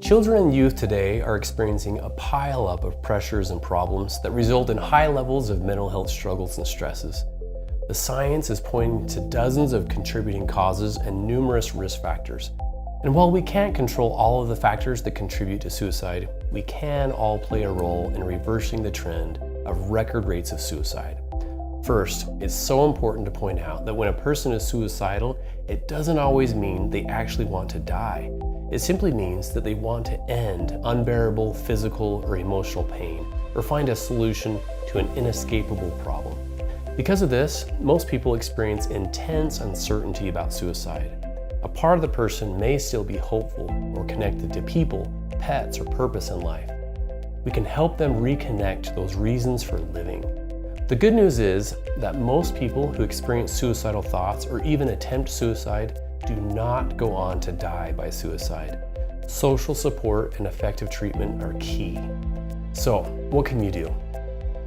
Children and youth today are experiencing a pile-up of pressures and problems that result in high levels of mental health struggles and stresses. The science is pointing to dozens of contributing causes and numerous risk factors. And while we can't control all of the factors that contribute to suicide, we can all play a role in reversing the trend of record rates of suicide. First, it's so important to point out that when a person is suicidal, it doesn't always mean they actually want to die. It simply means that they want to end unbearable physical or emotional pain, or find a solution to an inescapable problem. Because of this, most people experience intense uncertainty about suicide. A part of the person may still be hopeful or connected to people, pets, or purpose in life. We can help them reconnect to those reasons for living. The good news is that most people who experience suicidal thoughts or even attempt suicide do not go on to die by suicide. Social support and effective treatment are key. So, what can you do?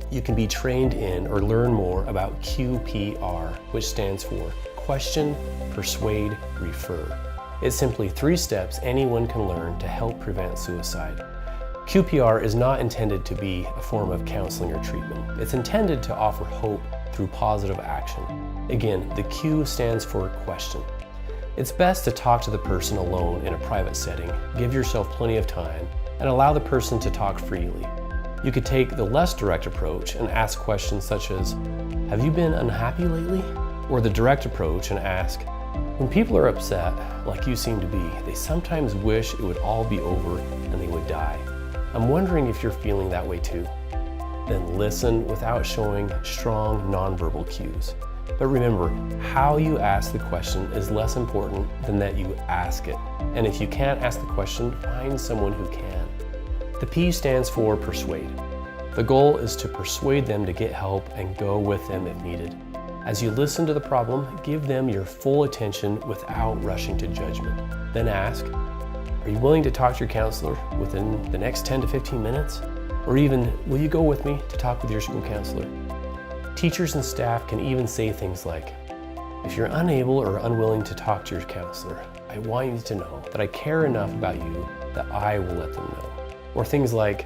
You can be trained in or learn more about QPR, which stands for Question, Persuade, Refer. It's simply 3 steps anyone can learn to help prevent suicide. QPR is not intended to be a form of counseling or treatment. It's intended to offer hope through positive action. Again, the Q stands for question. It's best to talk to the person alone in a private setting, give yourself plenty of time, and allow the person to talk freely. You could take the less direct approach and ask questions such as, have you been unhappy lately? Or the direct approach and ask, when people are upset, like you seem to be, they sometimes wish it would all be over and they would die. I'm wondering if you're feeling that way too. Then listen without showing strong nonverbal cues. But remember, how you ask the question is less important than that you ask it. And if you can't ask the question, find someone who can. The P stands for persuade. The goal is to persuade them to get help and go with them if needed. As you listen to the problem, give them your full attention without rushing to judgment. Then ask, are you willing to talk to your counselor within the next 10 to 15 minutes? Or even, will you go with me to talk with your school counselor? Teachers and staff can even say things like, if you're unable or unwilling to talk to your counselor, I want you to know that I care enough about you that I will let them know. Or things like,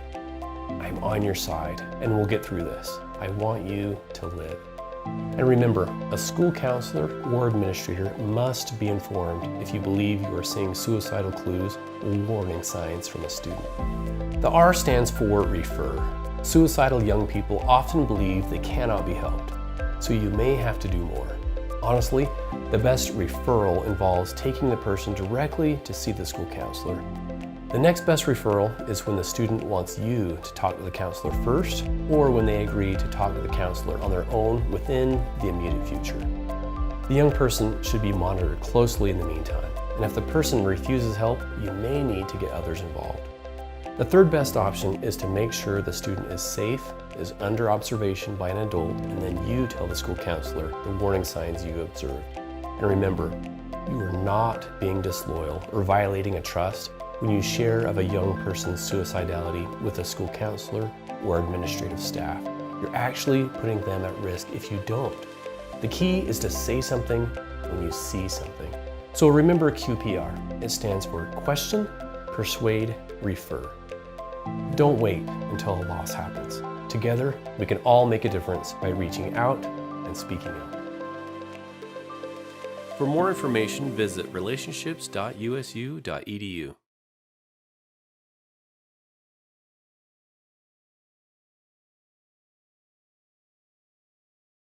I'm on your side and we'll get through this. I want you to live. And remember, a school counselor or administrator must be informed if you believe you are seeing suicidal clues or warning signs from a student. The R stands for refer. Suicidal young people often believe they cannot be helped, so you may have to do more. Honestly, the best referral involves taking the person directly to see the school counselor. The next best referral is when the student wants you to talk to the counselor first, or when they agree to talk to the counselor on their own within the immediate future. The young person should be monitored closely in the meantime, and if the person refuses help, you may need to get others involved. The third best option is to make sure the student is safe, is under observation by an adult, and then you tell the school counselor the warning signs you observed. And remember, you are not being disloyal or violating a trust when you share of a young person's suicidality with a school counselor or administrative staff. You're actually putting them at risk if you don't. The key is to say something when you see something. So remember QPR. It stands for question, persuade, refer. Don't wait until a loss happens. Together, we can all make a difference by reaching out and speaking out. For more information, visit relationships.usu.edu.